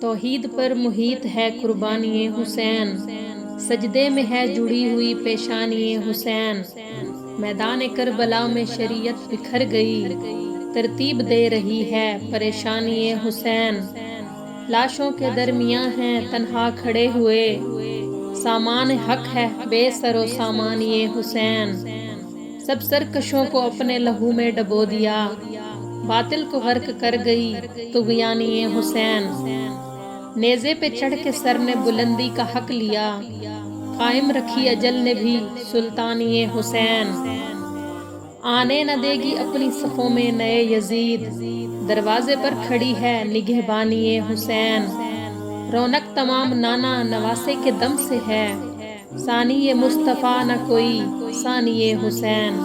توحید پر محیط ہے قربانی حسین، سجدے میں ہے جڑی ہوئی پیشانی حسین، میدان کربلا میں شریعت بکھر گئی، ترتیب دے رہی ہے پریشانی حسین، لاشوں کے درمیاں ہیں تنہا کھڑے ہوئے، سامان حق ہے بے سر و سامانی حسین، سب سرکشوں کو اپنے لہو میں ڈبو دیا، باطل کو غرق کر گئی طغیانی حسین، نیزے پہ چڑھ کے سر نے بلندی کا حق لیا، قائم رکھی اجل نے بھی سلطانی حسین، آنے نہ دے گی اپنی صفوں میں نئے یزید، دروازے پر کھڑی ہے نگہبانی حسین، رونق تمام نانا نواسے کے دم سے ہے، ثانی مصطفیٰ نہ کوئی ثانی حسین۔